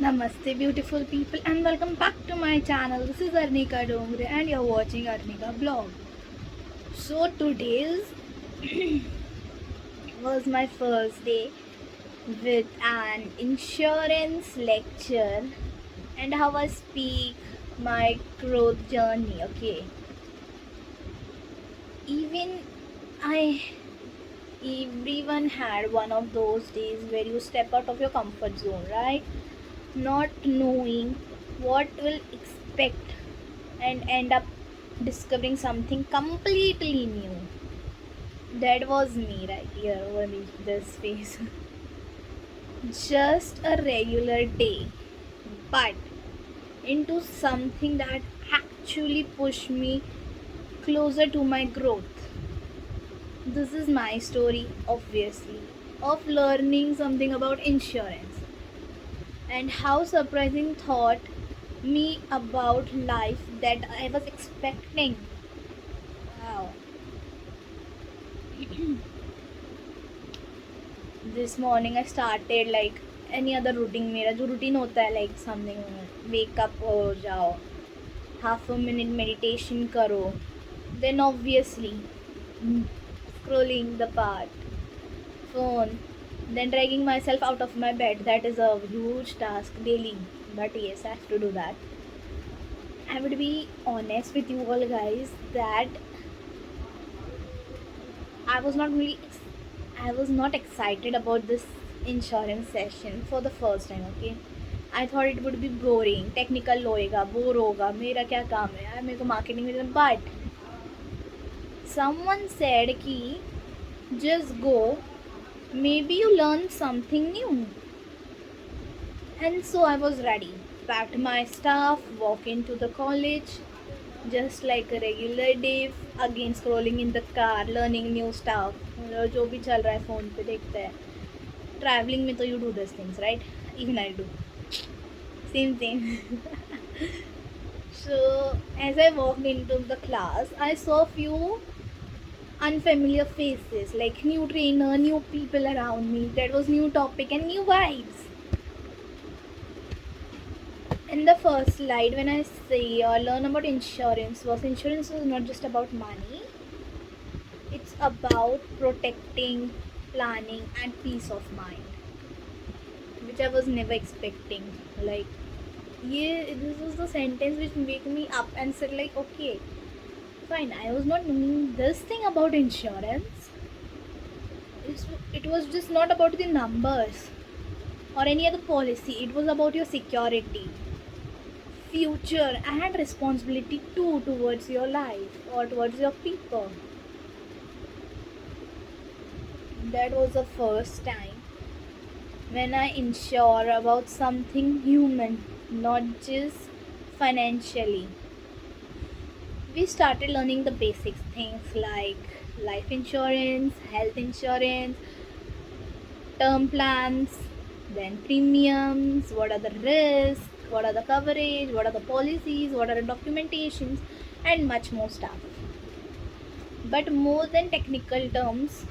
Namaste beautiful people and welcome back to my channel. This is Arnika Dongre and you're watching Arnika Vlog. So today's was my first day with an insurance lecture and how I speak my growth journey. Okay. Even I everyone had one of those days where you step out of your comfort zone, right? Not knowing what will expect and end up discovering something completely new. That was me right here over this face. Just a regular day, but into something that actually pushed me closer to my growth. This is my story, obviously, of learning something about insurance and how surprising thought me about life that I was expecting. Wow. This morning I started like any other routine. मेरा जो routine होता है like something wake up हो जाओ, half a minute meditation करो, then obviously scrolling the part phone, then dragging myself out of my bed. That is a huge task daily, but yes, I have to do that. I would be honest with you all guys that I was not really I was not excited about this insurance session for the first time. Okay, I thought it would be boring, technical होएगा, bore होगा, मेरा क्या काम है यार, मेरे को marketing में. But someone said कि just go, maybe you learn something new. And so I was ready, packed my stuff, walked into the college, just like a regular day. Again scrolling in the car, learning new stuff. जो भी चल रहा है phone पे देखते हैं. Traveling में तो you do these things, right? Even I do. Same. So as I walked into the class, I saw few unfamiliar faces, like new trainer, new people around me. That was new topic and new vibes. In the first slide, when I say or learn about insurance, insurance is not just about money. It's about protecting, planning, and peace of mind, which I was never expecting. Like, yeah, this was the sentence which made me up and said like, okay, fine. I was not knowing this thing about insurance. It was just not about the numbers or any other policy. It was about your security, future, and responsibility too towards your life or towards your people. That was the first time when I insure about something human, not just financially. We started learning the basics things like life insurance, health insurance, term plans, then premiums, what are the risks, what are the coverage, what are the policies, what are the documentations, and much more stuff. But more than technical terms,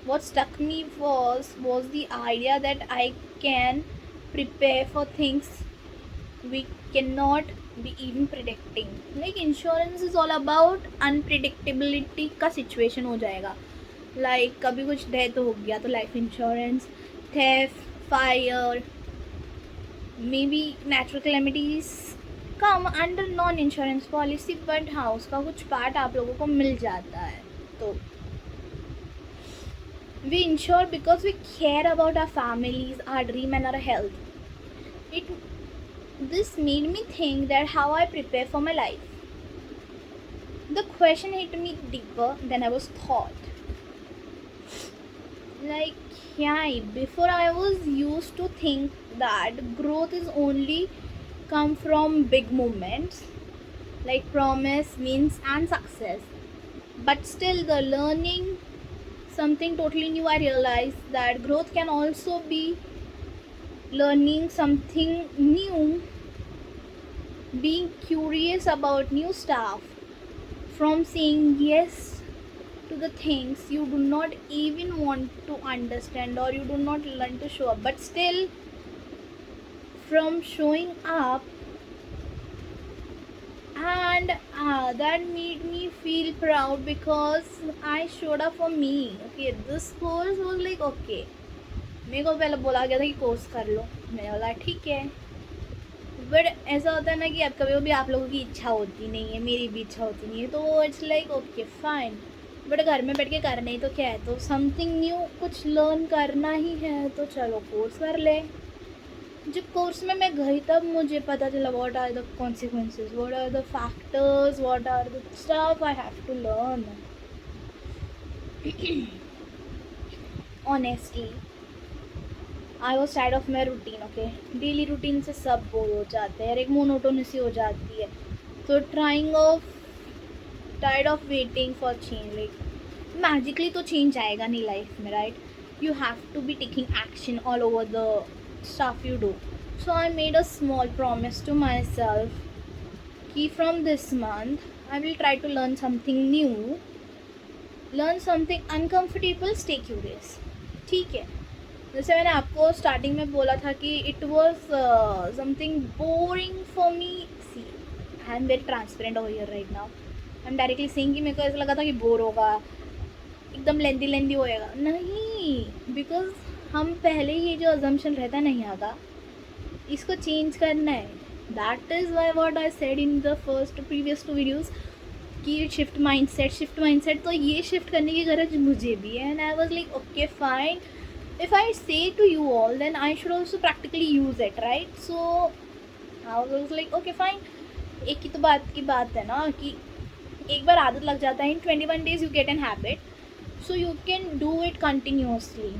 what struck me was the idea that I can prepare for things we cannot be even predicting. Like insurance is all about unpredictability का situation हो जाएगा. Like कभी कुछ death हो गया तो life insurance, theft, fire, maybe natural calamities come under non insurance policy, but हाँ उसका कुछ part आप लोगों को मिल जाता है. तो we insure because we care about our families, our dream, and our health. This made me think that how I prepare for my life. The question hit me deeper than I was thought. Like, yeah, before I was used to think that growth is only come from big movements, like promise, means, and success. But still, the learning something totally new, I realized that growth can also be learning something new, being curious about new stuff, from saying yes to the things you do not even want to understand or you do not learn to show up, but still from showing up, and that made me feel proud because I showed up for me. Okay, this course was like okay. मेरे को पहले बोला गया था कि course कर लो, मैंने बोला ठीक है, बट ऐसा होता है ना कि अब कभी कभी आप लोगों की इच्छा होती नहीं है, मेरी भी इच्छा होती नहीं है, तो it's like okay fine, but घर में बैठ के करना ही तो क्या है, तो समथिंग न्यू कुछ लर्न करना ही है, तो चलो कोर्स कर ले। जब कोर्स में मैं गई तब मुझे पता चला what are the consequences, what are the factors, what are the stuff I have to learn. Honestly I was tired of my routine. Okay, daily routine से सब बोर हो जाते हैं, एक मोनोटोनिसी हो जाती है, तो tired of waiting for change. Like magically तो चेंज आएगा नहीं लाइफ में, right? You have to be taking action all over the stuff you do. So I made a small promise to myself कि from this month I will try to learn something new, learn something uncomfortable, stay curious. ठीक है, जैसे मैंने आपको starting में बोला था कि it was something boring for me. See, I am very transparent over here right now. I am directly saying कि मेरे को ऐसा लगा था कि बोर होगा, एकदम लेंदी होएगा, नहीं, बिकॉज हम पहले ही जो अजम्पशन रहता है नहीं आता, इसको चेंज करना है। That is why what I said in the first previous 2 videos कि शिफ्ट माइंडसेट, तो ये शिफ्ट करने की गरज मुझे भी है। And I was like okay fine, if I say to you all then I should also practically use it, right? So I was like okay fine. एक ही तो बात है ना कि एक बार आदत लग जाता है, इन 21 days you get an habit, so you can do it continuously.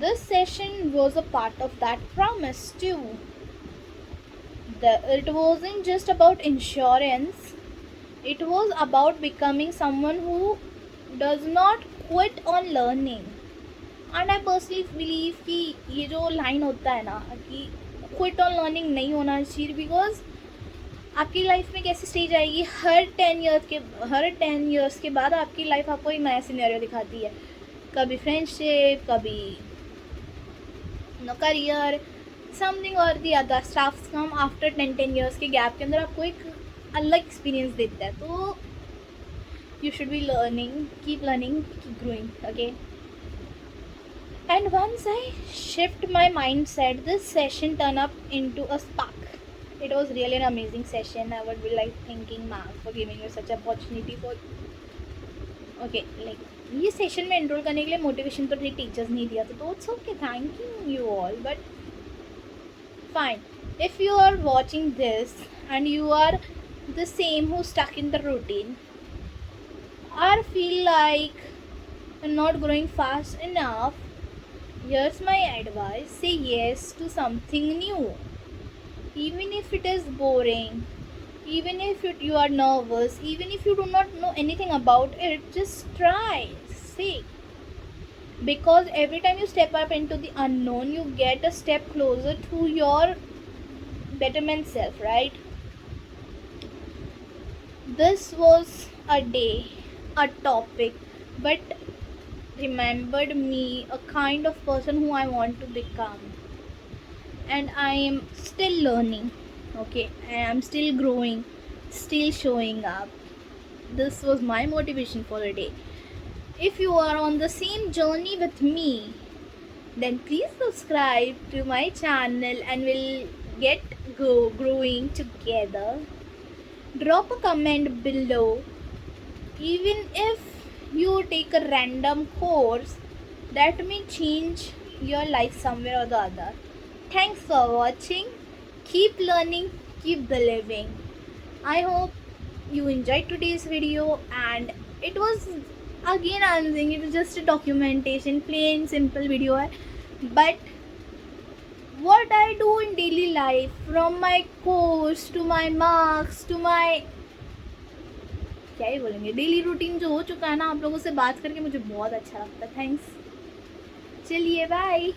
This session was a part of that promise too. It wasn't just about insurance, it was about becoming someone who does not quit on learning. And I personally believe कि ये जो line होता है ना कि quit on learning नहीं होना चाहिए, बिकॉज आपकी लाइफ में कैसी स्टेज आएगी, हर 10 years के बाद आपकी लाइफ आपको एक नया सिनेरियो दिखाती है, कभी फ्रेंडशिप, कभी करियर, समथिंग और the other staffs come after 10 years के गैप के अंदर आपको एक अलग एक्सपीरियंस देता है, तो you should be keep growing, okay? And once I shift my mind set, this session turn up into a spark. It was really an amazing session. I would be like thanking ma'am for giving you such opportunity for okay like ये session में enrol करने के लिए motivation तो teachers नहीं दिया था, तो it's okay, thank you all, but fine. If you are watching this and you are the same who stuck in the routine और feel like not growing fast enough, here's my advice: say yes to something new, even if it is boring, even if you are nervous, even if you do not know anything about it, just try. See, because every time you step up into the unknown, you get a step closer to your betterment self, right? This was a day, a topic, but remembered me, a kind of person who I want to become. And I am still learning, okay? I am still growing, still showing up. This was my motivation for the day. If you are on the same journey with me, then please subscribe to my channel and we'll get growing together. Drop a comment below. Even if you take a random course that may change your life somewhere or the other. Thanks for watching. Keep learning, keep believing. I hope you enjoyed today's video, and it was, again I'm saying, it was just a documentation, plain simple video hai, but what I do in daily life, from my course to my marks to my क्या ही बोलेंगे, daily routine जो हो चुका है ना, आप लोगों से बात करके मुझे बहुत अच्छा लगता है. थैंक्स, चलिए बाय.